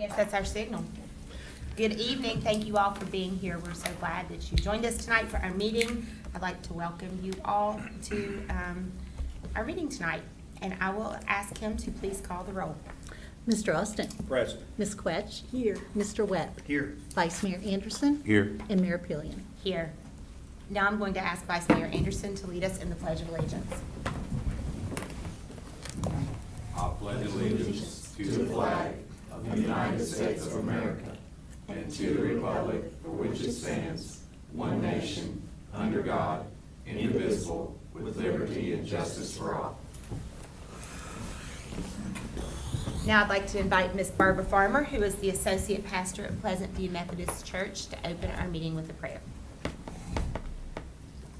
guess that's our signal. Good evening. Thank you all for being here. We're so glad that you joined us tonight for our meeting. I'd like to welcome you all to our meeting tonight, and I will ask him to please call the roll. Mr. Austin. Present. Ms. Quetch. Here. Mr. Webb. Here. Vice Mayor Anderson. Here. And Mayor Pillion. Here. Now I'm going to ask Vice Mayor Anderson to lead us in the Pledge of Allegiance. I pledge allegiance to the flag of the United States of America and to the republic for which it stands, one nation, under God, indivisible, with liberty and justice for all. Now I'd like to invite Miss Barbara Farmer, who is the Associate Pastor at Pleasant View Methodist Church, to open our meeting with a prayer.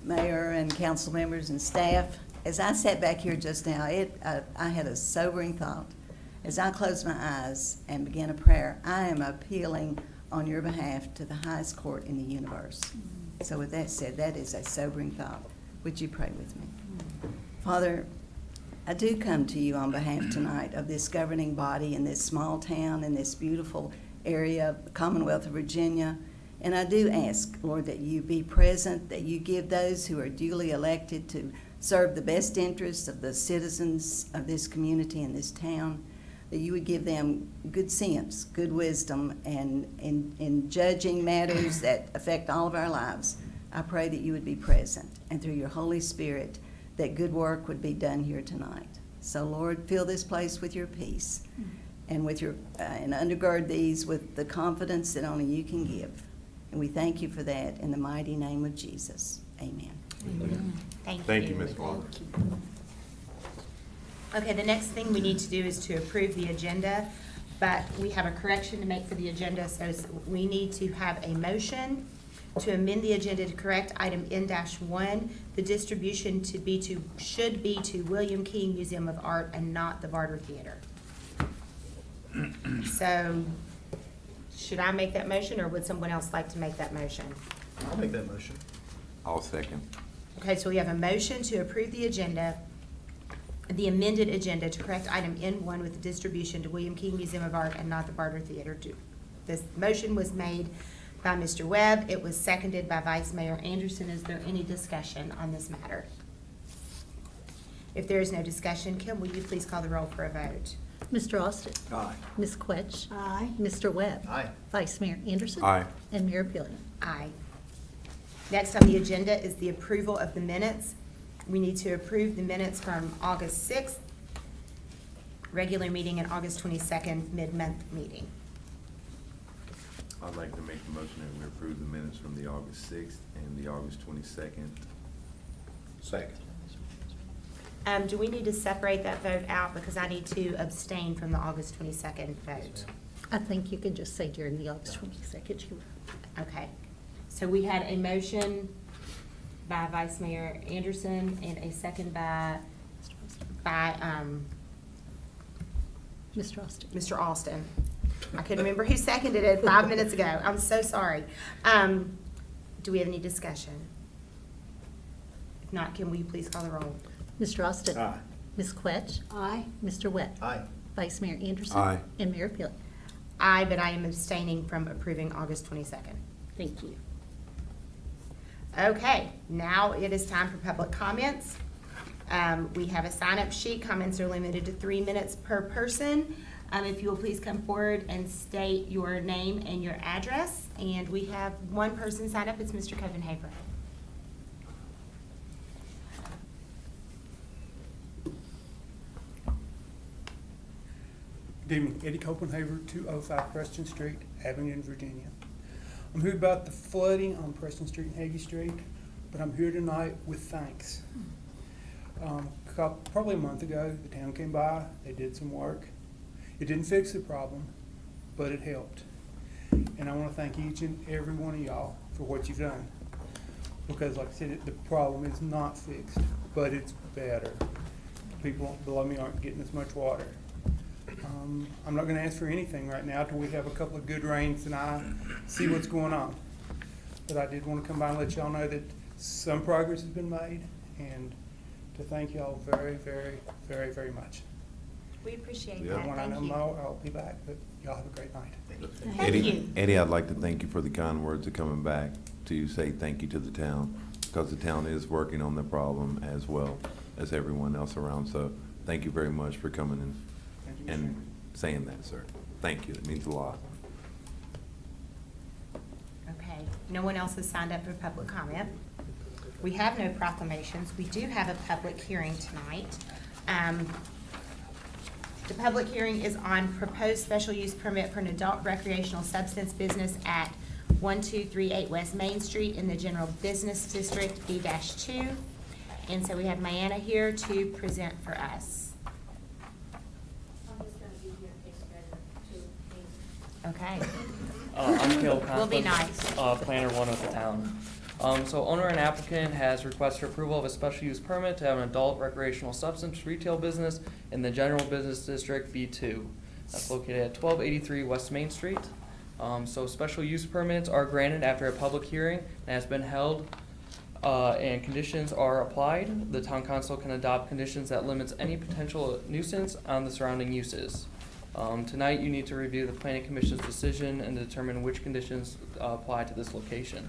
Mayor and council members and staff, as I sat back here just now, I had a sobering thought. As I closed my eyes and began a prayer, I am appealing on your behalf to the highest court in the universe. So with that said, that is a sobering thought. Would you pray with me? Father, I do come to you on behalf tonight of this governing body in this small town, in this beautiful area of the Commonwealth of Virginia. And I do ask, Lord, that you be present, that you give those who are duly elected to serve the best interests of the citizens of this community and this town, that you would give them good sense, good wisdom, and in judging matters that affect all of our lives. I pray that you would be present, and through your Holy Spirit, that good work would be done here tonight. So, Lord, fill this place with your peace, and with your and undergird these with the confidence that only you can give. And we thank you for that in the mighty name of Jesus. Amen. Amen. Thank you, Ms. Walker. Okay, the next thing we need to do is to approve the agenda, but we have a correction to make for the agenda, so we need to have a motion to amend the agenda to correct item N-1, the distribution should be to William King Museum of Art and not the Varder Theater. So, should I make that motion, or would someone else like to make that motion? I'll make that motion. I'll second. Okay, so we have a motion to approve the agenda, the amended agenda to correct item N1 with the distribution to William King Museum of Art and not the Barter Theater. This motion was made by Mr. Webb. It was seconded by Vice Mayor Anderson. Is there any discussion on this matter? If there is no discussion, Kim, will you please call the roll for a vote? Mr. Austin. Aye. Ms. Quetch. Aye. Mr. Webb. Aye. Vice Mayor Anderson. Aye. And Mayor Pillion. Aye. Next on the agenda is the approval of the minutes. We need to approve the minutes from August 6th, regular meeting, and August 22nd, mid-month meeting. I'd like to make the motion that we approve the minutes from the August 6th and the August 22nd. Second. Do we need to separate that vote out, because I need to abstain from the August 22nd vote? I think you can just say during the August 22nd, you were. Okay. So we had a motion by Vice Mayor Anderson and a second by Mr. Austin. Mr. Austin. I couldn't remember who seconded it 5 minutes ago. I'm so sorry. Do we have any discussion? If not, can we please call the roll? Mr. Austin. Aye. Ms. Quetch. Aye. Mr. Webb. Aye. Vice Mayor Anderson. Aye. And Mayor Pillion. Aye, but I am abstaining from approving August 22nd. Thank you. Okay, now it is time for public comments. We have a sign-up sheet. Comments are limited to 3 minutes per person. If you will please come forward and state your name and your address. And we have one person sign up. It's Mr. Copenhaver. Good evening, Eddie Copenhaver, 205 Preston Street, Abingdon, Virginia. I'm here about the flooding on Preston Street and Hagee Street, but I'm here tonight with thanks. Probably a month ago, the town came by, they did some work. It didn't fix the problem, but it helped. And I want to thank each and every one of y'all for what you've done. Because like I said, the problem is not fixed, but it's better. People below me aren't getting as much water. I'm not going to ask for anything right now till we have a couple of good rains and I see what's going on. But I did want to come by and let y'all know that some progress has been made, and to thank y'all very, very, very, very much. We appreciate Yeah. that. When I know Thank you. more, I'll be back, but y'all have a great night. Thank Eddie, you. Eddie, I'd like to thank you for the kind words of coming back to say thank you to the town, because the town is working on the problem as well as everyone else around. So thank you very much for coming Thank you, Mr. and Chairman. saying that, sir. Thank you. It means a lot. Okay, no one else has signed up for public comment. We have no proclamations. We do have a public hearing tonight. The public hearing is on proposed special use permit for an adult recreational substance business at 1238 West Main Street in the General Business District, B-2. And so we have Mayanna here to present for us. I'm just gonna be here in case you guys are too Okay. I'm Caleb We'll be Conklin, nice. planner one with the town. So owner and applicant has requested approval of a special use permit to have an adult recreational substance retail business in the General Business District B2. That's located at 1283 West Main Street. So special use permits are granted after a public hearing that has been held, and conditions are applied. The town council can adopt conditions that limits any potential nuisance on the surrounding uses. Tonight, you need to review the planning commission's decision and determine which conditions apply to this location.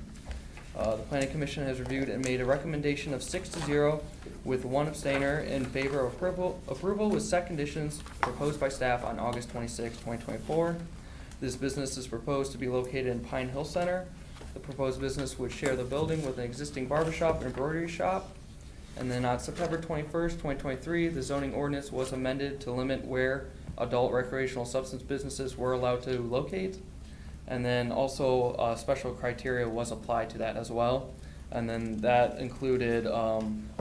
The planning commission has reviewed and made a recommendation of 6-0 with 1 abstainer in favor of approval with set conditions proposed by staff on August 26, 2024. This business is proposed to be located in Pine Hill Center. The proposed business would share the building with an existing barber shop and embroidery shop. And then on September 21st, 2023, the zoning ordinance was amended to limit where adult recreational substance businesses were allowed to locate. And then also special criteria was applied to that as well. And then that included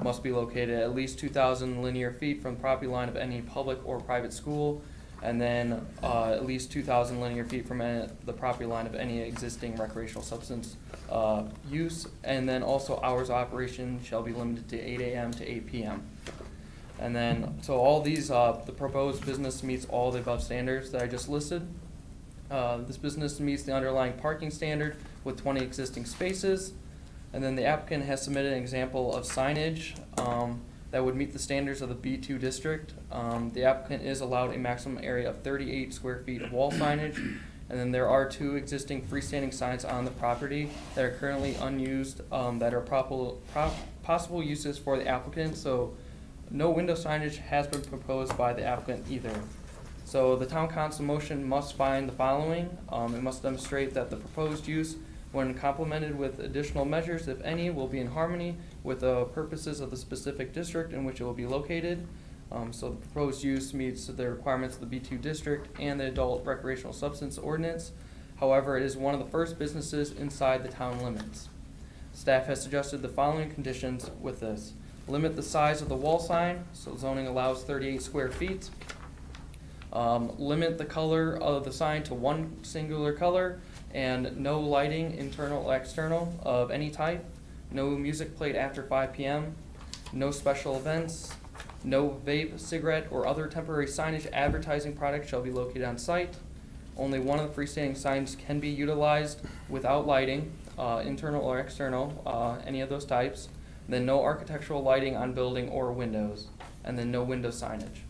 must be located at least 2,000 linear feet from the property line of any public or private school, and then at least 2,000 linear feet from the property line of any existing recreational substance use. And then also hours of operation shall be limited to 8 a.m. to 8 p.m. And then, so all these, the proposed business meets all the above standards that I just listed. This business meets the underlying parking standard with 20 existing spaces. And then the applicant has submitted an example of signage that would meet the standards of the B2 district. The applicant is allowed a maximum area of 38 square feet of wall signage. And then there are 2 existing freestanding signs on the property that are currently unused, that are possible uses for the applicant. So no window signage has been proposed by the applicant either. So the town council motion must find the following. It must demonstrate that the proposed use, when complemented with additional measures, if any, will be in harmony with the purposes of the specific district in which it will be located. So the proposed use meets the requirements of the B2 district and the adult recreational substance ordinance. However, it is one of the first businesses inside the town limits. Staff has suggested the following conditions with this. Limit the size of the wall sign, so zoning allows 38 square feet. Limit the color of the sign to 1 singular color, and no lighting, internal or external, of any type. No music played after 5 p.m. No special events. No vape, cigarette, or other temporary signage advertising product shall be located on site. Only one of the freestanding signs can be utilized without lighting, internal or external, any of those types. Then no architectural lighting on building or windows, and then no window signage.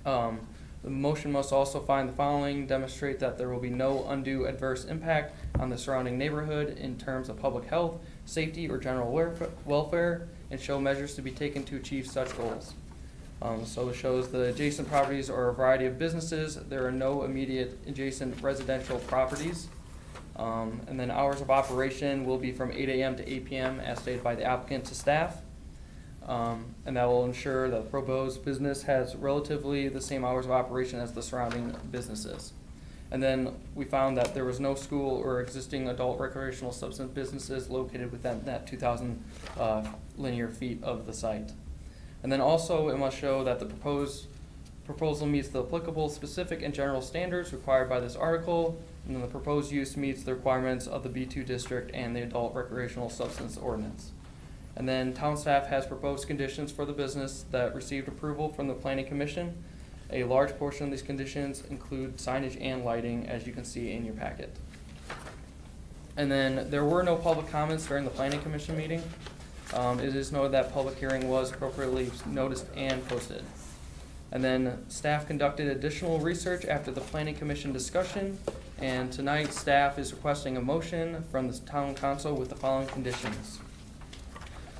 The motion must also find the following: demonstrate that there will be no undue adverse impact on the surrounding neighborhood in terms of public health, safety, or general welfare, and show measures to be taken to achieve such goals. So it shows the adjacent properties are a variety of businesses. There are no immediate adjacent residential properties. And then hours of operation will be from 8 a.m. to 8 p.m. as stated by the applicant to staff. And that will ensure that the proposed business has relatively the same hours of operation as the surrounding businesses. And then we found that there was no school or existing adult recreational substance businesses located within that 2,000 linear feet of the site. And then also it must show that the proposal meets the applicable specific and general standards required by this article, and then the proposed use meets the requirements of the B2 district and the adult recreational substance ordinance. And then town staff has proposed conditions for the business that received approval from the planning commission. A large portion of these conditions include signage and lighting, as you can see in your packet. And then there were no public comments during the planning commission meeting. It is noted that public hearing was appropriately noticed and posted. And then staff conducted additional research after the planning commission discussion. And tonight, staff is requesting a motion from the town council with the following conditions.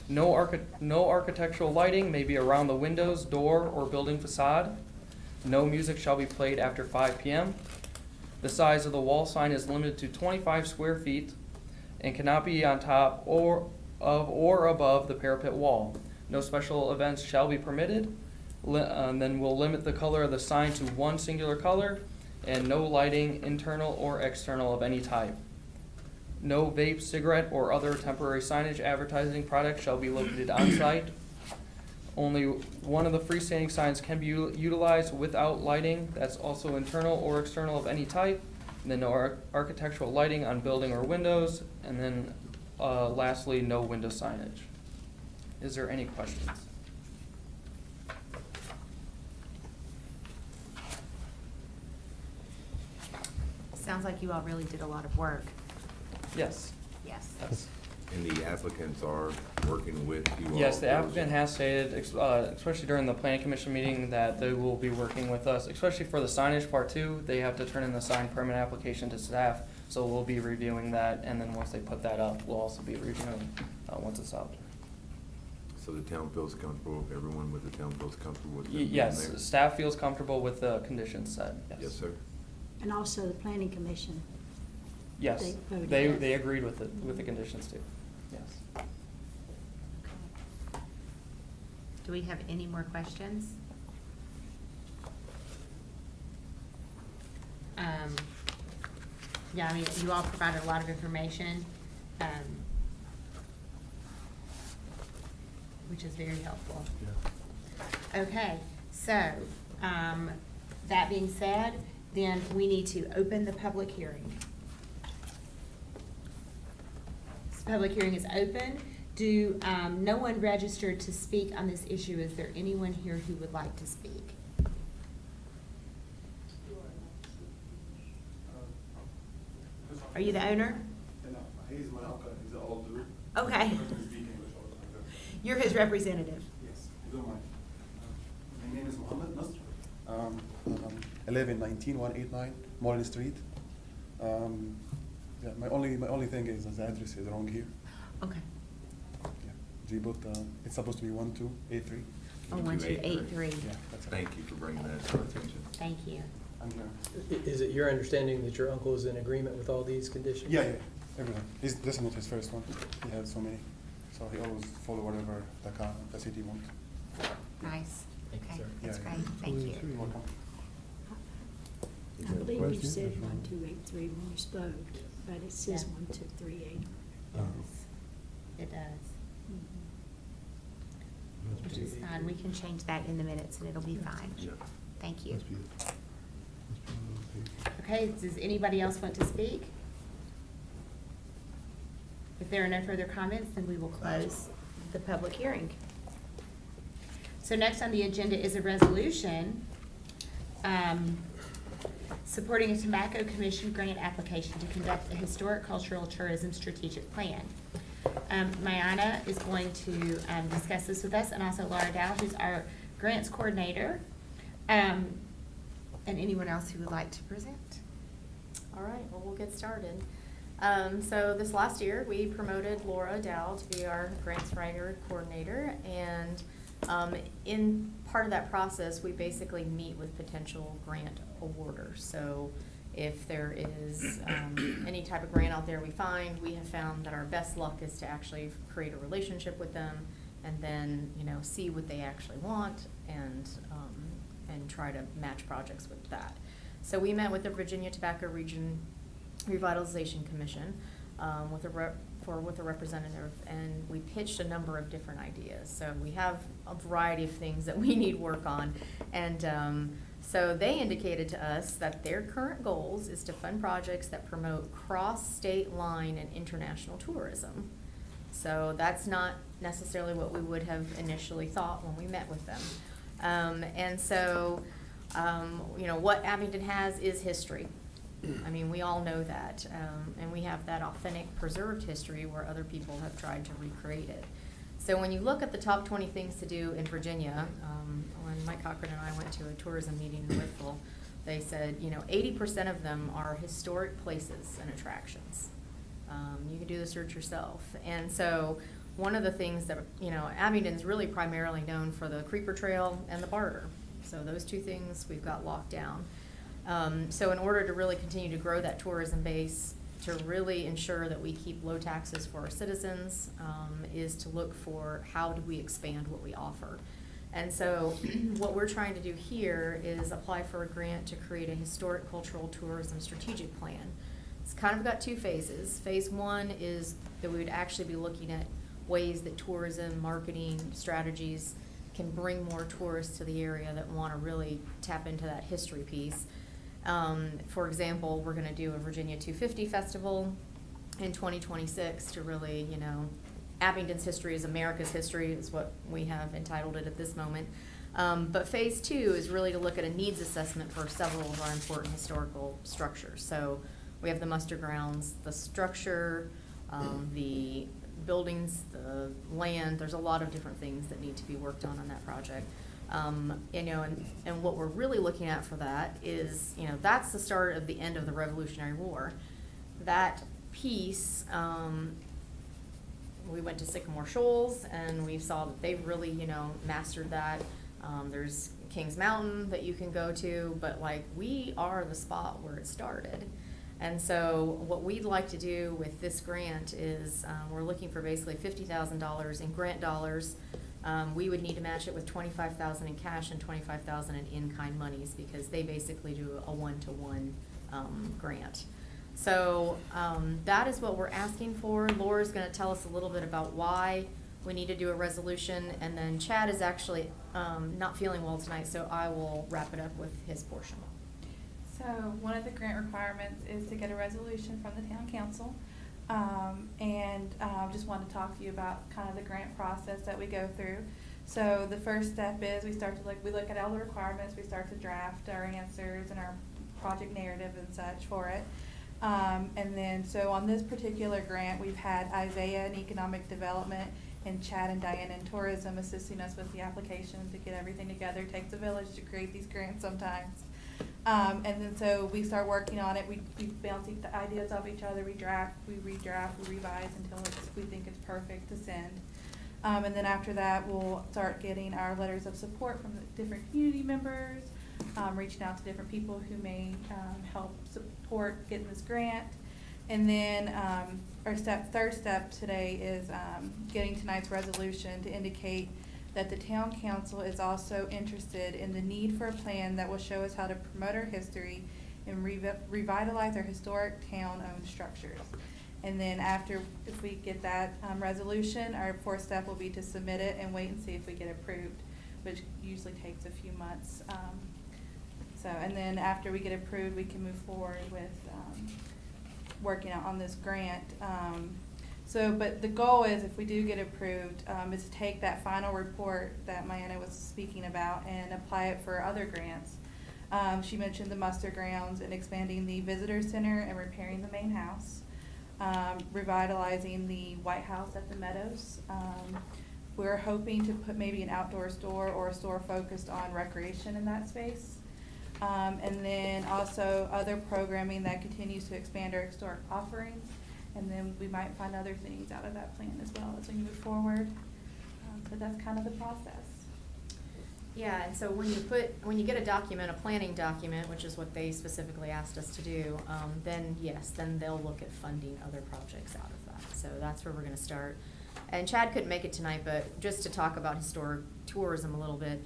No architectural lighting may be around the windows, door, or building facade. No music shall be played after 5 p.m. The size of the wall sign is limited to 25 square feet and cannot be on top or above the parapet wall. No special events shall be permitted. Then we'll limit the color of the sign to one singular color, and no lighting, internal or external, of any type. No vape, cigarette, or other temporary signage advertising products shall be located on site. Only one of the freestanding signs can be utilized without lighting. That's also internal or external of any type. And then no architectural lighting on building or windows. And then lastly, no window signage. Is there any questions? Sounds like you all really did a lot of work. Yes. Yes. Yes. And the applicants are working with you all? Yes, the applicant has stated, especially during the planning commission meeting, that they will be working with us, especially for the signage part too. They have to turn in the signed permit application to staff, so we'll be reviewing that, and then once they put that up, we'll also be reviewing, once it's out. So the town feels comfortable, everyone with the town feels comfortable with them being Yes, there? staff feels comfortable with the conditions set, yes. Yes, sir. And also the planning commission. Yes, They voted they, yes. they agreed with it, with the conditions too, yes. Do we have any more questions? Yeah, I mean, you all provided a lot of information, which is very helpful. Okay, so, that being said, then we need to open the public hearing. This public hearing is open. No one registered to speak on this issue. Is there anyone here who would like to speak? Are you the owner? No, he's my uncle, he's an old dude. Okay. He doesn't speak English all the time. You're his representative. Yes, if you don't mind. My name is Mohammed Nasr. I live in 19189 Moreland Street. Yeah, my only thing is the address is wrong here. Okay. Yeah, G put, it's supposed to be 1283. Oh, 1283. Yeah, that's it. Thank you for bringing that to our attention. Thank you. I'm here. Is it your understanding that your uncle is in agreement with all these conditions? Yeah, everything. This is not his first one. He had so many, so he always follow whatever the city wants. Nice. Thank you, Okay, sir. that's Yeah, great. yeah. Thank you. You're welcome. I believe you said 1283 when you spoke, but it says Yeah. 1238. It does. Which is fine. We can change that in the minutes and it'll be fine. Yeah. Thank you. Okay, does anybody else want to speak? If there are no further comments, then we will close the public hearing. So next on the agenda is a resolution supporting a Tobacco Commission grant application to conduct a historic cultural tourism strategic plan. Mayana is going to discuss this with us, and also Laura Dow, who's our grants coordinator, and anyone else who would like to present. All right, well, we'll get started. So this last year, we promoted Laura Dow to be our grants writer coordinator, and in part of that process, we basically meet with potential grant awarders. So if there is any type of grant out there we find, we have found that our best luck is to actually create a relationship with them and then, see what they actually want and try to match projects with that. So we met with the Virginia Tobacco Region Revitalization Commission with a representative, and we pitched a number of different ideas. So we have a variety of things that we need work on, and so they indicated to us that their current goals is to fund projects that promote cross-state line and international tourism. So that's not necessarily what we would have initially thought when we met with them. And so, what Abington has is history. I mean, we all know that, and we have that authentic preserved history where other people have tried to recreate it. So when you look at the top 20 things to do in Virginia, when Mike Cochran and I went to a tourism meeting in Whitfield, they said, 80% of them are historic places and attractions. You can do the search yourself. And so one of the things that, Abington's really primarily known for the Creeper Trail and the Barter. So those two things we've got locked down. So in order to really continue to grow that tourism base, to really ensure that we keep low taxes for our citizens, is to look for how do we expand what we offer. And so what we're trying to do here is apply for a grant to create a historic cultural tourism strategic plan. It's kind of got two phases. Phase one is that we would actually be looking at ways that tourism marketing strategies can bring more tourists to the area that want to really tap into that history piece. For example, we're going to do a Virginia 250 festival in 2026 to really, Abington's history is America's history is what we have entitled it at this moment. But phase two is really to look at a needs assessment for several of our important historical structures. So we have the muster grounds, the structure, the buildings, the land. There's a lot of different things that need to be worked on that project. And what we're really looking at for that is, that's the start of the end of the Revolutionary War. That piece, we went to Sycamore Shoals and we saw that they've really, mastered that. There's Kings Mountain that you can go to, but we are the spot where it started. And so what we'd like to do with this grant is we're looking for basically $50,000 in grant dollars. We would need to match it with $25,000 in cash and $25,000 in in-kind monies because they basically do a one-to-one grant. So that is what we're asking for. Laura's going to tell us a little bit about why we need to do a resolution, and then Chad is actually not feeling well tonight, so I will wrap it up with his portion. So one of the grant requirements is to get a resolution from the town council. Just want to talk to you about kind of the grant process that we go through. So the first step is we look at all the requirements, we start to draft our answers and our project narrative and such for it. So on this particular grant, we've had Isaiah in Economic Development and Chad and Diane in Tourism assisting us with the application to get everything together. It takes a village to create these grants sometimes. So we start working on it. We bounce the ideas off each other. We draft, we redraft, we revise until we think it's perfect to send. And then after that, we'll start getting our letters of support from the different community members, reaching out to different people who may help support getting this grant. And then our third step today is getting tonight's resolution to indicate that the town council is also interested in the need for a plan that will show us how to promote our history and revitalize our historic town-owned structures. And then if we get that resolution, our fourth step will be to submit it and wait and see if we get approved, which usually takes a few months. And then after we get approved, we can move forward with working on this grant. But the goal is, if we do get approved, is to take that final report that Mayanna was speaking about and apply it for other grants. She mentioned the muster grounds and expanding the visitor center and repairing the main house, revitalizing the White House at the Meadows. We're hoping to put maybe an outdoor store or a store focused on recreation in that space. And then also other programming that continues to expand our historic offerings. And then we might find other things out of that plan as well as we move forward. But that's kind of the process. Yeah, and so when you get a document, a planning document, which is what they specifically asked us to do, then they'll look at funding other projects out of that. So that's where we're going to start. And Chad couldn't make it tonight, but just to talk about historic tourism a little bit,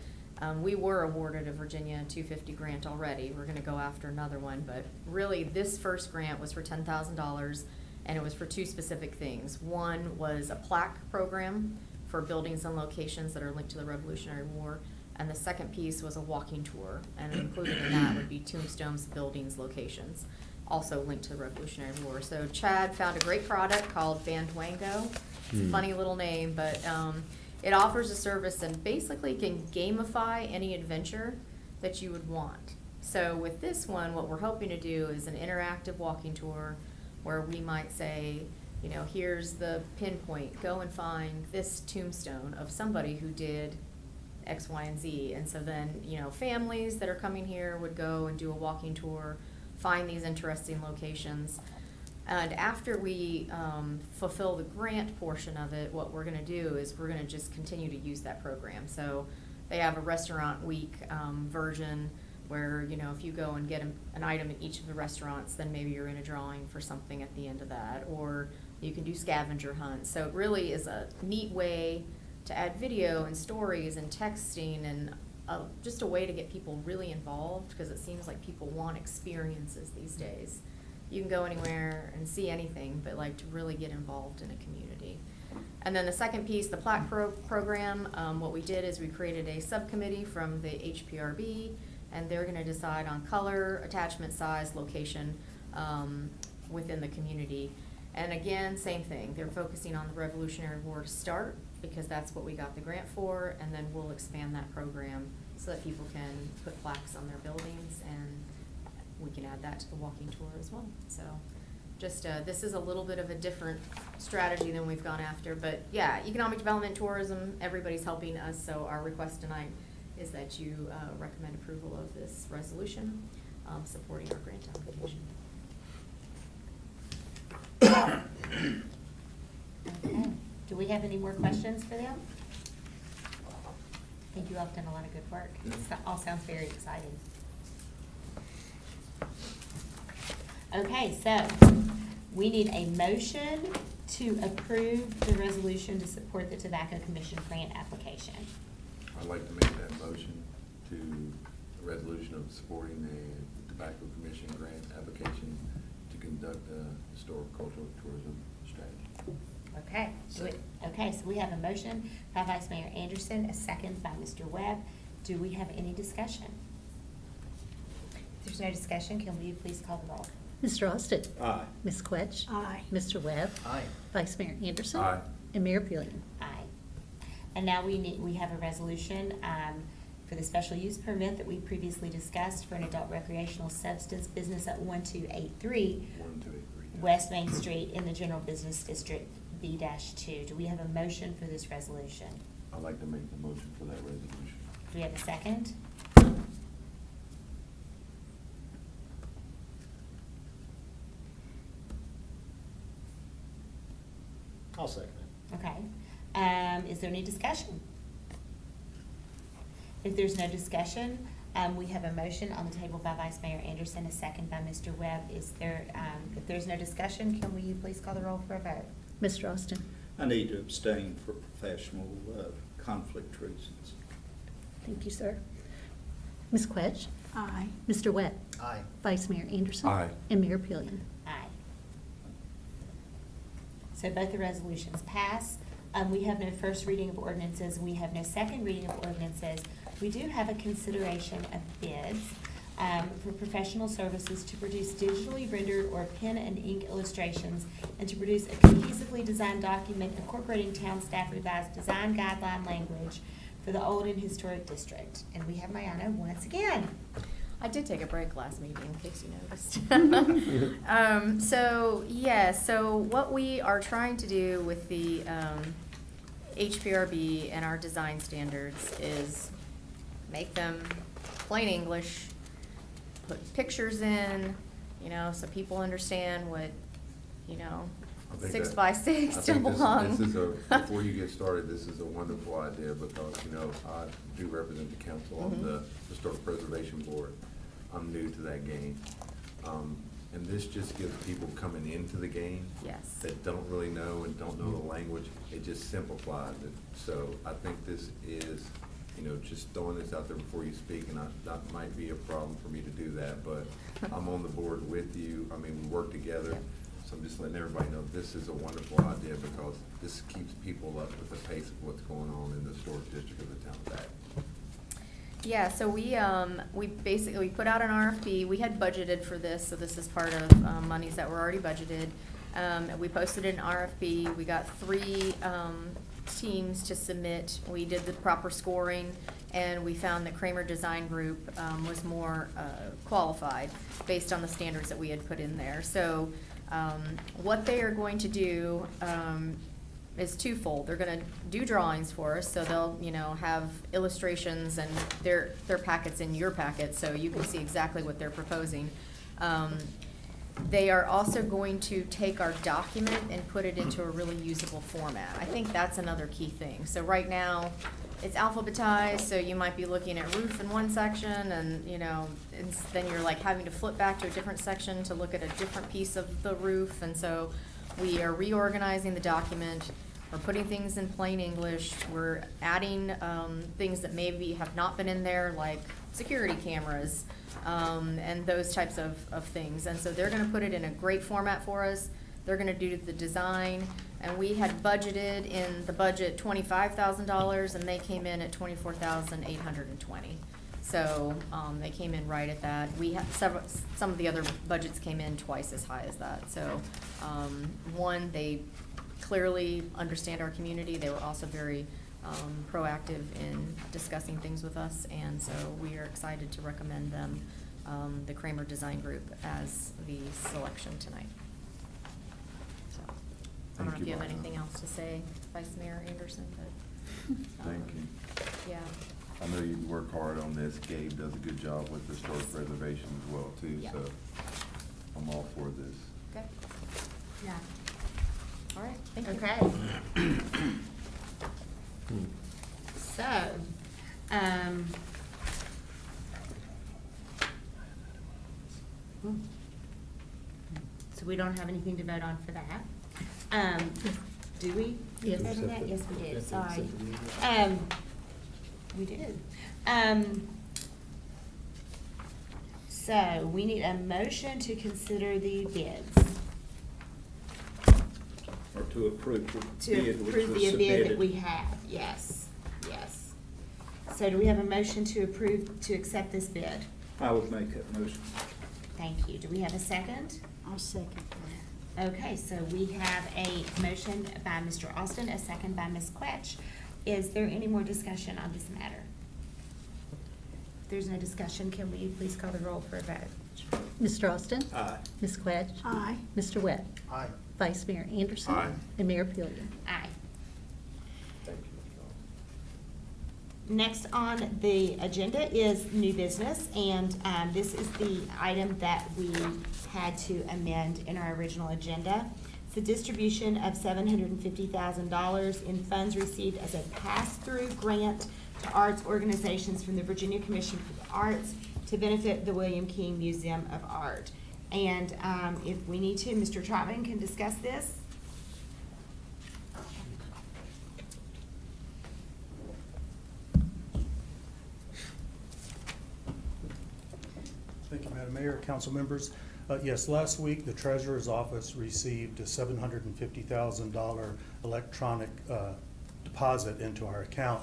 we were awarded a Virginia 250 grant already. We're going to go after another one, but really this first grant was for $10,000. And it was for two specific things. One was a plaque program for buildings and locations that are linked to the Revolutionary War. And the second piece was a walking tour. And included in that would be tombstones, buildings, locations, also linked to the Revolutionary War. So Chad found a great product called Bandwango. It's a funny little name, but it offers a service that basically can gamify any adventure that you would want. So with this one, what we're hoping to do is an interactive walking tour where we might say, you know, here's the pinpoint, go and find this tombstone of somebody who did X, Y, and Z. And so then, you know, families that are coming here would go and do a walking tour, find these interesting locations. And after we fulfill the grant portion of it, what we're gonna do is we're gonna just continue to use that program. So they have a restaurant week version where, you know, if you go and get an item at each of the restaurants, then maybe you're in a drawing for something at the end of that. Or you can do scavenger hunts. So it really is a neat way to add video and stories and texting and just a way to get people really involved, because it seems like people want experiences these days. You can go anywhere and see anything, but like to really get involved in a community. And then the second piece, the plaque program, what we did is we created a subcommittee from the HPRB, and they're gonna decide on color, attachment size, location within the community. And again, same thing, they're focusing on the Revolutionary War to start, because that's what we got the grant for, and then we'll expand that program so that people can put plaques on their buildings, and we can add that to the walking tour as well. So just, this is a little bit of a different strategy than we've gone after, but yeah, economic development, tourism, everybody's helping us, so our request tonight is that you recommend approval of this resolution supporting our grant application. Okay. Do we have any more questions for them? I think you all have done a lot of good work. It all sounds very exciting. Okay, so we need a motion to approve the resolution to support the Tobacco Commission grant application. I'd like to make that motion to a resolution of supporting the Tobacco Commission grant application to conduct a historical cultural tourism strategy. Okay, okay, so we have a motion by Vice Mayor Anderson, a second by Mr. Webb. Do we have any discussion? If there's no discussion, can we please call the roll? Mr. Austin. Aye. Ms. Quetch. Aye. Mr. Webb. Aye. Vice Mayor Anderson. Aye. And Mayor Pillion. Aye. And now we have a resolution for the special use permit that we previously discussed for an adult recreational substance business at 1283 West Main Street in the General Business District B-2. Do we have a motion for this resolution? I'd like to make the motion for that resolution. Do we have a second? I'll second it. Okay. Is there any discussion? If there's no discussion, we have a motion on the table by Vice Mayor Anderson, a second by Mr. Webb. Is there, if there's no discussion, can we please call the roll for a vote? Mr. Austin. I need to abstain for professional conflict reasons. Thank you, sir. Ms. Quetch. Aye. Mr. Webb. Aye. Vice Mayor Anderson. Aye. And Mayor Pillion. Aye. So both the resolutions pass. We have no first reading of ordinances. We have no second reading of ordinances. We do have a consideration of bids for professional services to produce digitally rendered or pen and ink illustrations and to produce a cohesively designed document incorporating town staff revised design guideline language for the Old and Historic District. And we have Mayana once again. I did take a break last meeting, in case you noticed. So what we are trying to do with the HPRB and our design standards is make them plain English, put pictures in, you know, so people understand what, you know, I think 6 that- by 6 I think double hung. This is before you get started, this is a wonderful idea because, you know, I do represent the council on the Historic Preservation Board. I'm new to that game. And this just gives people coming into the game Yes. that don't really know and don't know the language, it just simplifies it. So I think this is, you know, just throwing this out there before you speak, and that might be a problem for me to do that, but I'm on the board with you. I mean, we work together. So I'm just letting everybody know this is a wonderful idea because this keeps people up with the pace of what's going on in the historic district of the town of Acton. Yeah, so we basically put out an RFP. We had budgeted for this, so this is part of monies that were already budgeted. We posted an RFP. We got 3 teams to submit. We did the proper scoring, and we found that Kramer Design Group was more qualified based on the standards that we had put in there. So What they are going to do is twofold. They're gonna do drawings for us, so they'll, have illustrations and their packets in your packet, so you can see exactly what they're proposing. They are also going to take our document and put it into a really usable format. I think that's another key thing. So right now, it's alphabetized, so you might be looking at roof in one section and, and then you're like having to flip back to a different section to look at a different piece of the roof. And so we are reorganizing the document. We're putting things in plain English. We're adding things that maybe have not been in there, like security cameras, and those types of things. And so they're gonna put it in a great format for us. They're gonna do the design, and we had budgeted in the budget $25,000, and they came in at $24,820. So, they came in right at that. We had some of the other budgets came in twice as high as that. So, one, they clearly understand our community. They were also very proactive in discussing things with us, and so we are excited to recommend them, the Kramer Design Group, as the selection tonight. So, I don't know Thank if you, you have Martha. anything else to say, Vice Mayor Anderson, but. Thank you. Yeah. I know you work hard on this. Gabe does a good job with historic preservation as well, too, Yeah. so I'm all for this. Okay. Yeah. All right, thank you. Okay. So, so we don't have anything to vote on for that. Do we? Yes. Vote on that? Yes, we did, sorry. We did. So, we need a motion to consider the bids. Or to approve the To bid which approve was the bid that submitted. we have, yes, yes. So do we have a motion to approve, to accept this bid? I would make that motion. Thank you. Do we have a second? I'll second that. Okay, so we have a motion by Mr. Austin, a second by Ms. Quetch. Is there any more discussion on this matter? If there's no discussion, can we please call the roll for a vote? Mr. Austin? Aye. Ms. Quetch? Aye. Mr. Webb? Aye. Vice Mayor Anderson? Aye. And Mayor Pillion? Aye. Thank you. Next on the agenda is new business, and this is the item that we had to amend in our original agenda. It's the distribution of $750,000 in funds received as a pass-through grant to arts organizations from the Virginia Commission for the Arts to benefit the William King Museum of Art. And if we need to, Mr. Trotman can discuss this. Thank you, Madam Mayor, council members. Yes, last week, the Treasurer's Office received a $750,000 electronic deposit into our account.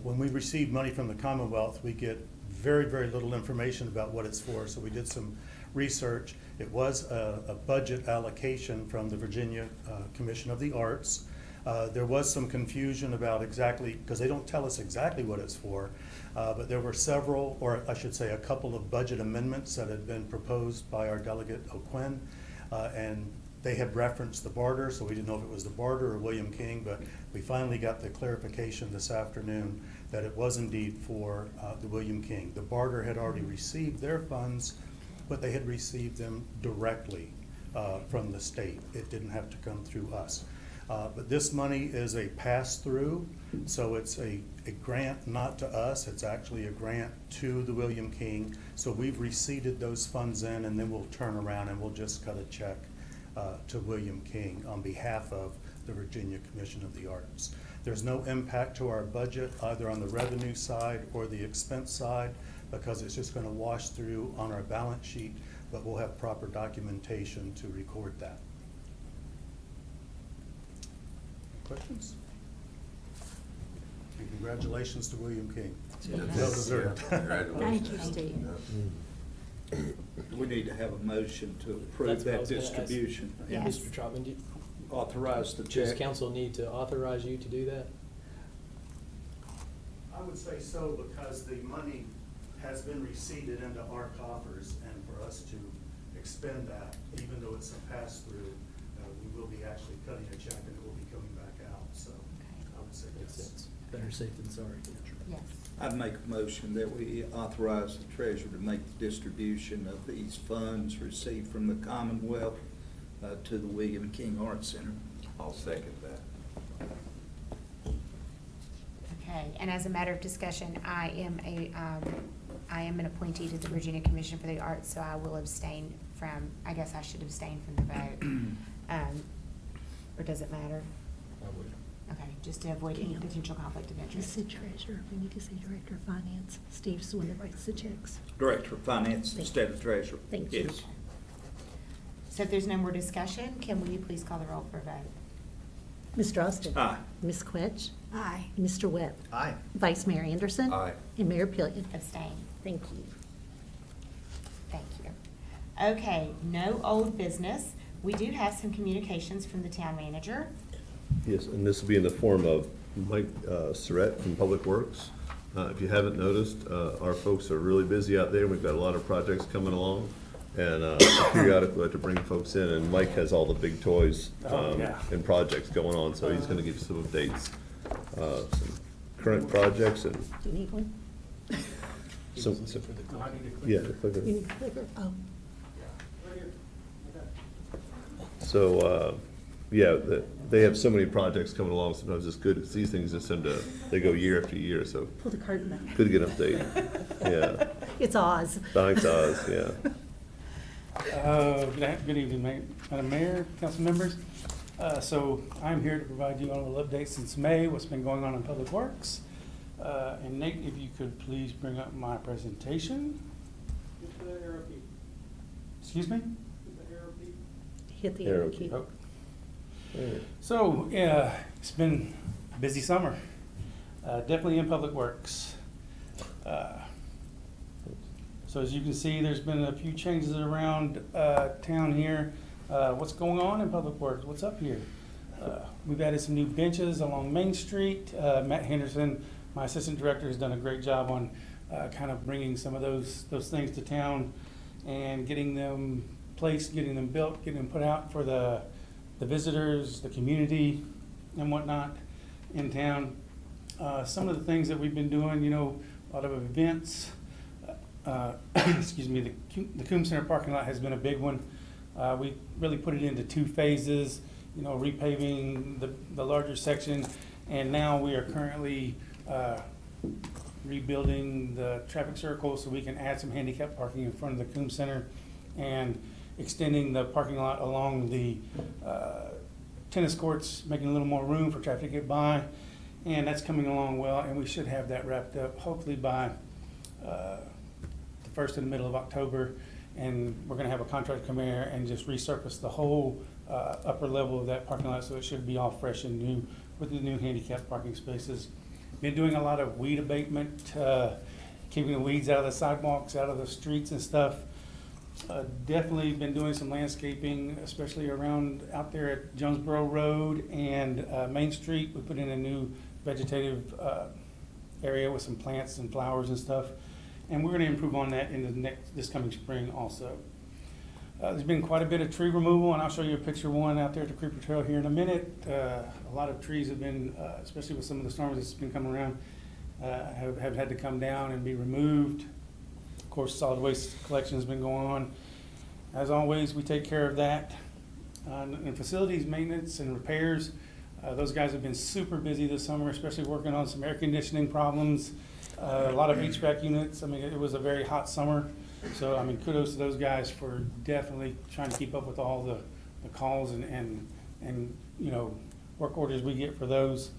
When we receive money from the Commonwealth, we get very, very little information about what it's for, so we did some research. It was a budget allocation from the Virginia Commission of the Arts. There was some confusion about exactly, because they don't tell us exactly what it's for, but there were several, or I should say a couple of budget amendments that had been proposed by our delegate O'Quinn, and they had referenced the barter, so we didn't know if it was the barter or William King, but we finally got the clarification this afternoon that it was indeed for the William King. The barter had already received their funds, but they had received them directly from the state. It didn't have to come through us. But this money is a pass-through, so it's a grant not to us, it's actually a grant to the William King. So we've receipted those funds in, and then we'll turn around and we'll just cut a check to William King on behalf of the Virginia Commission of the Arts. There's no impact to our budget, either on the revenue side or the expense side, because it's just gonna wash through on our balance sheet, but we'll have proper documentation to record that. Questions? And congratulations to William King. Yes. Well deserved. Yeah, congratulations. Thank you, Steve. We need to have a motion to That's approve what I that was gonna ask. distribution. Yes. Mr. Trotman, Authorize the does check. council need to authorize you to do that? I would say so, because the money has been receipted into our coffers, and for us to expend that, even though it's a pass-through, we will be actually cutting a check and it will be coming back out, so I would say Makes yes. sense. Better safe than sorry. Yes. I'd make a motion that we authorize the treasurer to make the distribution of these funds received from the Commonwealth to the William King Arts Center. I'll second that. Okay, and as a matter of discussion, I am an appointee to the Virginia Commission for the Arts, so I will abstain from, I guess I should abstain from the vote. Or does it matter? I would. Okay, just to avoid any potential conflict of You interest. said treasurer, we need to say director of finance. Steve's the one that writes the checks. Director of Finance instead of treasurer. Thank you. Yes. So if there's no more discussion, can we please call the roll for a vote? Mr. Austin. Aye. Ms. Quetch. Aye. Mr. Webb. Aye. Vice Mayor Anderson. Aye. And Mayor Pillion. Abstain. Thank you. Thank you. Okay, no old business. We do have some communications from the town manager. Yes, and this will be in the form of Mike Surratt from Public Works. If you haven't noticed, our folks are really busy out there. We've got a lot of projects coming along. And periodically we like to bring folks in, and Mike has all the big toys and projects going on, so he's gonna give you some updates. Some current projects and Do you need one? some, For the clock. yeah, the clicker. You need a clicker? Oh. So, yeah, they have so many projects coming along, sometimes it's good, it's these things just they go year after year, so Pull the curtain back. good to get an update, yeah. It's Oz. Thanks, Oz, yeah. Good evening, Madam Mayor, council members. So I'm here to provide you all a little update since May, what's been going on in Public Works. And Nate, if you could please bring up my presentation. Excuse me? Hit the Arrow arrow key. key. Oh. So, yeah, it's been a busy summer, definitely in Public Works. So as you can see, there's been a few changes around town here. What's going on in Public Works? What's up here? We've added some new benches along Main Street. Matt Henderson, my assistant director, has done a great job on kind of bringing some of those things to town and getting them placed, getting them built, getting them put out for the visitors, the community, and whatnot in town. Some of the things that we've been doing, you know, a lot of events. Excuse me, the Coombs Center parking lot has been a big one. We really put it into 2 phases, you know, repaving the larger section, and now we are currently rebuilding the traffic circle so we can add some handicap parking in front of the Coombs Center and extending the parking lot along the tennis courts, making a little more room for traffic to get by, and that's coming along well, and we should have that wrapped up hopefully by the first and the middle of October, and we're gonna have a contractor come in here and just resurface the whole upper level of that parking lot, so it should be all fresh and new with the new handicap parking spaces. Been doing a lot of weed abatement, keeping the weeds out of the sidewalks, out of the streets and stuff. Definitely been doing some landscaping, especially around out there at Jonesboro Road and Main Street. We put in a new vegetative area with some plants and flowers and stuff. And we're gonna improve on that in this coming spring also. There's been quite a bit of tree removal, and I'll show you a picture of one out there at the Creeper Trail here in a minute. A lot of trees have been, especially with some of the storms that's been coming around, have had to come down and be removed. Of course, solid waste collection has been going on. As always, we take care of that. And facilities maintenance and repairs, those guys have been super busy this summer, especially working on some air conditioning problems. A lot of HVAC units. I mean, it was a very hot summer. So, I mean, kudos to those guys for definitely trying to keep up with all the calls and, you know, work orders we get for those.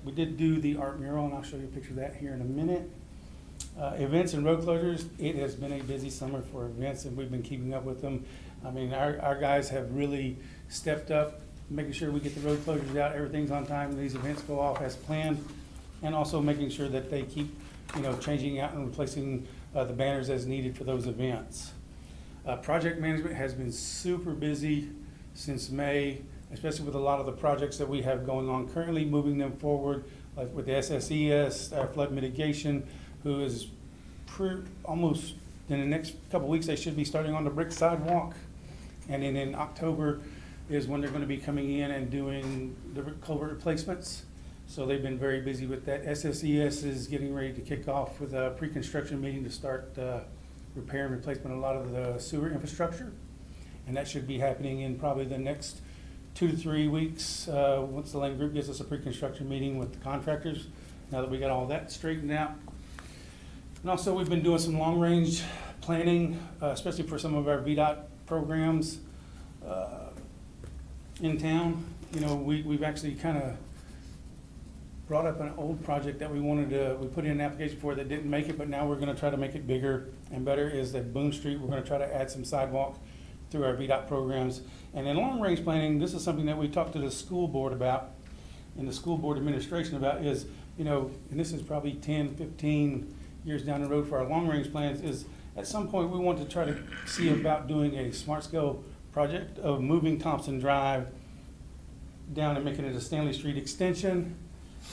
We did do the art mural, and I'll show you a picture of that here in a minute. Events and road closures, it has been a busy summer for events, and we've been keeping up with them. I mean, our guys have really stepped up, making sure we get the road closures out, everything's on time, and these events go off as planned, and also making sure that they keep, you know, changing out and replacing the banners as needed for those events. Project management has been super busy since May, especially with a lot of the projects that we have going on currently, moving them forward, like with the SSES, flood mitigation, who is almost Then the next couple weeks, they should be starting on the brick sidewalk. And then in October is when they're gonna be coming in and doing the culvert replacements. So they've been very busy with that. SSES is getting ready to kick off with a pre-construction meeting to start repair and replacement of a lot of the sewer infrastructure. And that should be happening in probably the next 2 to 3 weeks, once the Lane Group gives us a pre-construction meeting with the contractors, now that we got all that straightened out. And also, we've been doing some long-range planning, especially for some of our VDOT programs in town. You know, we've actually kind of brought up an old project that we put in an application for that didn't make it, but now we're gonna try to make it bigger and better, is that Boone Street. We're gonna try to add some sidewalk through our VDOT programs. And in long-range planning, this is something that we talked to the school board about, and the school board administration about, is, you know, and this is probably 10, 15 years down the road for our long-range plans, is at some point we want to try to see about doing a smart scale project of moving Thompson Drive down and making it a Stanley Street extension,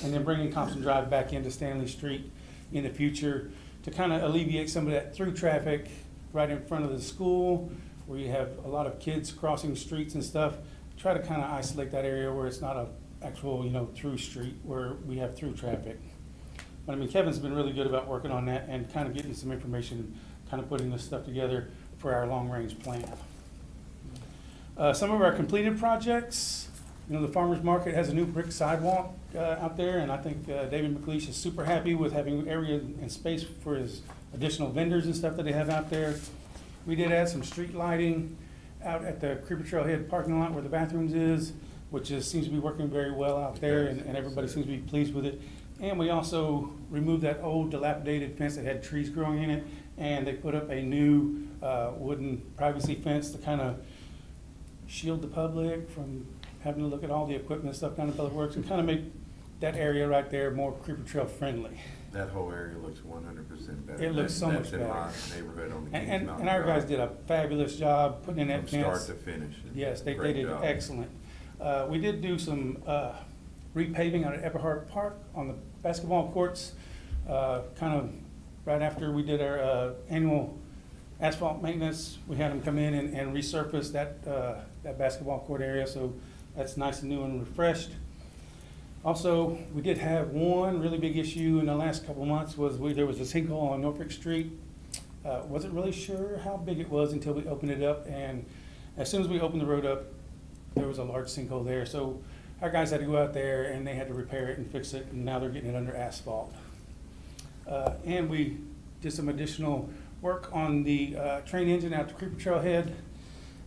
and then bringing Thompson Drive back into Stanley Street in the future to kind of alleviate some of that through traffic right in front of the school, where you have a lot of kids crossing streets and stuff. Try to kind of isolate that area where it's not a actual, you know, through street where we have through traffic. But I mean, Kevin's been really good about working on that and kind of getting some information, kind of putting this stuff together for our long-range plan. Some of our completed projects, you know, the farmer's market has a new brick sidewalk out there, and I think David McLeish is super happy with having area and space for his additional vendors and stuff that they have out there. We did add some street lighting out at the Creeper Trailhead parking lot where the bathrooms is, which seems to be working very well out there, and everybody seems to be pleased with it. And we also removed that old dilapidated fence that had trees growing in it, and they put up a new wooden privacy fence to kind of shield the public from having to look at all the equipment and stuff down in Public Works, and kind of make that area right there more Creeper Trail friendly. That whole area looks 100% better. It looks so much better. That's in my neighborhood on the Kings And Mountain our guys Drive. did a fabulous job putting in that From fence. start to finish. Yes, they Great did job. excellent. We did do some repaving out at Eberhard Park on the basketball courts, kind of right after we did our annual asphalt maintenance. We had them come in and resurface that basketball court area, so that's nice and new and refreshed. Also, we did have one really big issue in the last couple of months, was there was a sinkhole on Norfolk Street. Wasn't really sure how big it was until we opened it up, and as soon as we opened the road up, there was a large sinkhole there. So our guys had to go out there and they had to repair it and fix it, and now they're getting it under asphalt. And we did some additional work on the train engine out to Creeper Trailhead.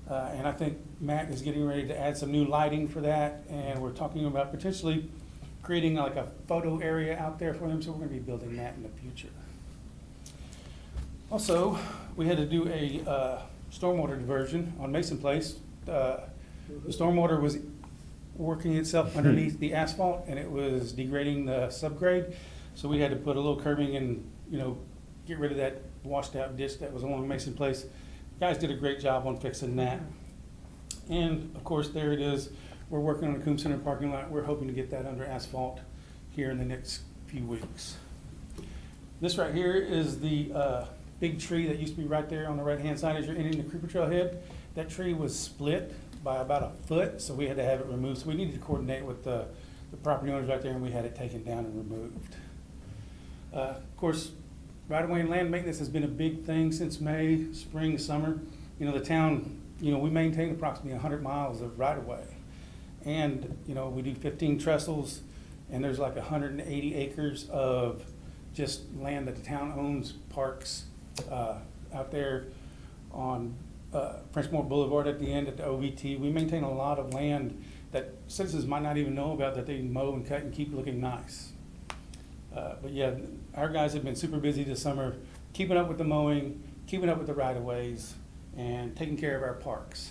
And I think Matt is getting ready to add some new lighting for that, and we're talking about potentially creating like a photo area out there for them, so we're gonna be building that in the future. Also, we had to do a stormwater diversion on Mason Place. The stormwater was working itself underneath the asphalt, and it was degrading the subgrade, so we had to put a little curbing and, you know, get rid of that washed out ditch that was along Mason Place. Guys did a great job on fixing that. And of course, there it is. We're working on the Coombs Center parking lot. We're hoping to get that under asphalt here in the next few weeks. This right here is the big tree that used to be right there on the right-hand side as you're entering the Creeper Trailhead. That tree was split by about a foot, so we had to have it removed. So we needed to coordinate with the property owners right there, and we had it taken down and removed. Of course, right-of-way and land maintenance has been a big thing since May, spring, summer. You know, the town, you know, we maintain approximately 100 miles of right-of-way. And, you know, we do 15 trestles, and there's like 180 acres of just land that the town owns, parks out there on Frenchmore Boulevard at the end at the OVT. We maintain a lot of land that citizens might not even know about, that they mow and cut and keep looking nice. But yeah, our guys have been super busy this summer, keeping up with the mowing, keeping up with the right-of-ways, and taking care of our parks.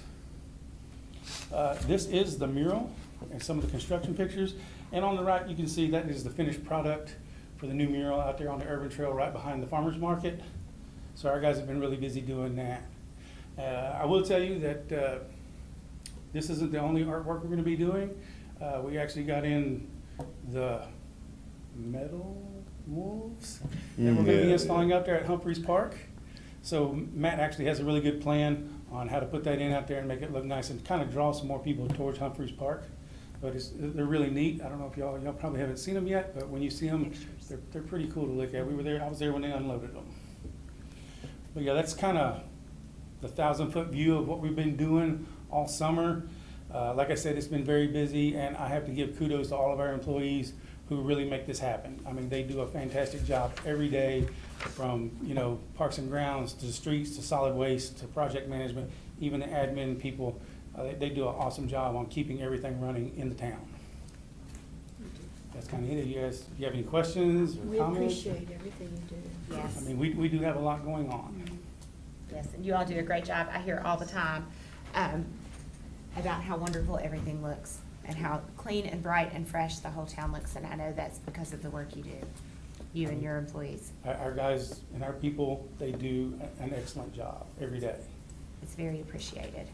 This is the mural and some of the construction pictures. And on the right, you can see that is the finished product for the new mural out there on the urban trail right behind the farmer's market. So our guys have been really busy doing that. I will tell you that this isn't the only artwork we're going to be doing. We actually got in the metal wolves that we're going to be installing out there at Humphreys Park. So Matt actually has a really good plan on how to put that in out there and make it look nice and kind of draw some more people towards Humphreys Park. But they're really neat. I don't know if y'all probably haven't seen them yet, but when you see them, they're pretty cool to look at. I was there when they unloaded them. But yeah, that's kind of the 1,000-foot view of what we've been doing all summer. Like I said, it's been very busy, and I have to give kudos to all of our employees who really make this happen. I mean, they do a fantastic job every day, from, Parks and Grounds to the streets to solid waste to project management, even the admin people. They do an awesome job on keeping everything running in the town. That's kind of it. You guys, you have any questions or We comments? appreciate everything you do. Yes. I mean, we do have a lot going on. Yes, and you all do a great job. I hear all the time about how wonderful everything looks and how clean and bright and fresh the whole town looks, and I know that's because of the work you do, you and your employees. Our guys and our people, they do an excellent job every day. It's very appreciated.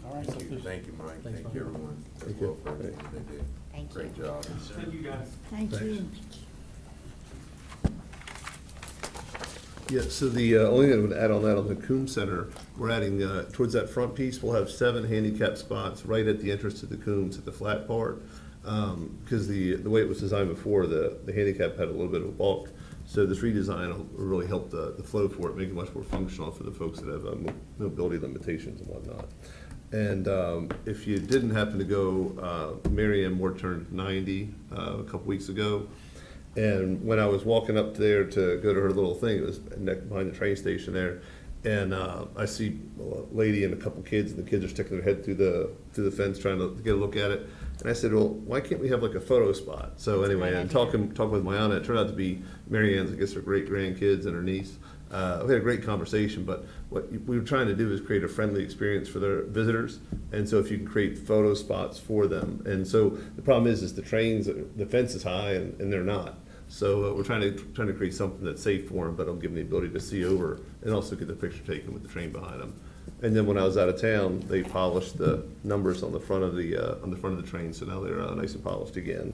All right. so Thank you, there's- thank you, Mike, Thanks, thank you, Mike. everyone, as Thank well you. for everything they did. Thank you. Great job. Thank you, guys. Thank you. Yeah, so the only thing I would add on that, on the Coombs Center, we're adding, towards that front piece, we'll have 7 handicap spots right at the entrance to the Coombs at the flat part. Because the way it was designed before, the handicap had a little bit of a bulk. So this redesign will really help the flow for it, make it much more functional for the folks that have mobility limitations and whatnot. And if you didn't happen to go, Mary Ann Moore turned 90 a couple weeks ago. And when I was walking up there to go to her little thing, it was behind the train station there, and I see a lady and a couple kids, and the kids are sticking their head through the fence trying to get a look at it. And I said, well, why can't we have like a photo spot? So anyway, and talking with Mayana, it turned out to be Mary Ann's, I guess, her great grandkids and her niece. We had a great conversation, but what we were trying to do is create a friendly experience for their visitors. And so if you can create photo spots for them. And so the problem is the trains, the fence is high and they're not. So we're trying to create something that's safe for them, but it'll give them the ability to see over and also get the picture taken with the train behind them. And then when I was out of town, they polished the numbers on the front of the train, so now they're nice and polished again.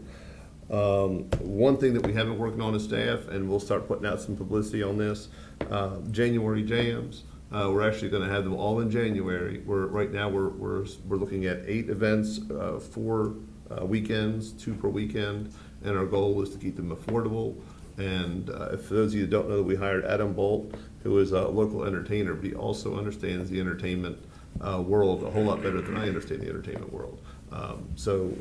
One thing that we have been working on as staff, and we'll start putting out some publicity on this, January jams. We're actually going to have them all in January. Right now we're looking at 8 events, 4 weekends, 2 per weekend, and our goal is to keep them affordable. And for those of you who don't know, we hired Adam Bolt, who is a local entertainer, but he also understands the entertainment world a whole lot better than I understand the entertainment world. So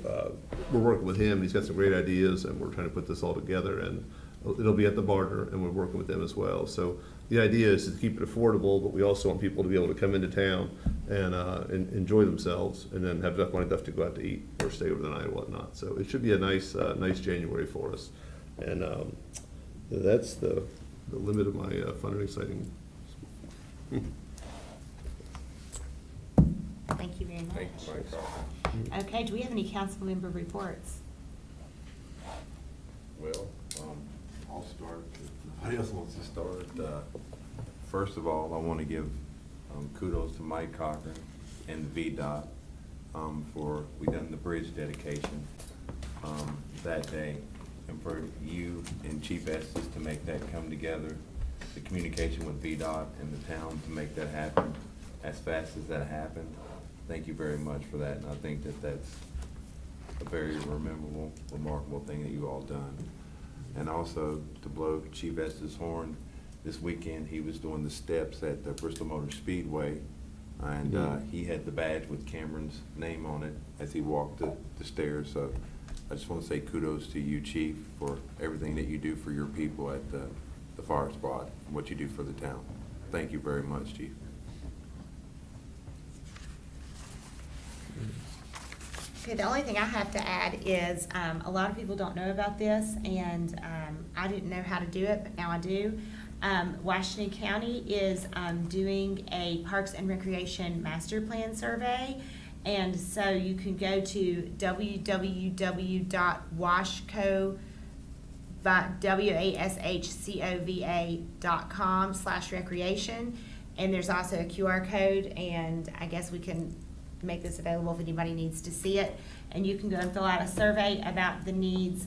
we're working with him. He's got some great ideas, and we're trying to put this all together. And it'll be at the Barter, and we're working with them as well. So the idea is to keep it affordable, but we also want people to be able to come into town and enjoy themselves, and then have enough money left to go out to eat or stay over the night or whatnot. So it should be a nice January for us. And that's the limit of my fun and exciting. Thank you very much. Thank you, Mike. Okay, do we have any council member reports? Well, I'll start. If nobody else wants to start. First of all, I want to give kudos to Mike Cochran and VDOT for, we done the bridge dedication that day, and for you and Chief Estes to make that come together, the communication with VDOT and the town to make that happen as fast as that happened. Thank you very much for that, and I think that that's a very remarkable thing that you all done. And also to blow Chief Estes' horn, this weekend he was doing the steps at the Bristol Motor Speedway, and he had the badge with Cameron's name on it as he walked the stairs. So I just want to say kudos to you, Chief, for everything that you do for your people at the fire spot, and what you do for the town. Thank you very much, Chief. Okay, the only thing I have to add is, a lot of people don't know about this, and I didn't know how to do it, but now I do. Washington County is doing a Parks and Recreation Master Plan survey, and so you can go to washcova.com/recreation, and there's also a QR code, and I guess we can make this available if anybody needs to see it. And you can go and fill out a survey about the needs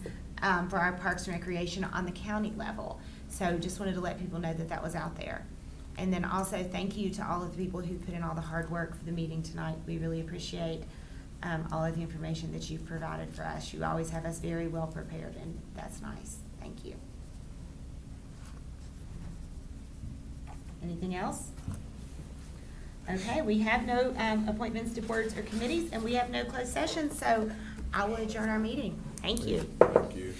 for our Parks and Recreation on the county level. So just wanted to let people know that that was out there. And then also, thank you to all of the people who put in all the hard work for the meeting tonight. We really appreciate all of the information that you've provided for us. You always have us very well prepared, and that's nice. Thank you. Anything else? Okay, we have no appointments to boards or committees, and we have no closed sessions, so I will adjourn our meeting. Thank you. Thank you.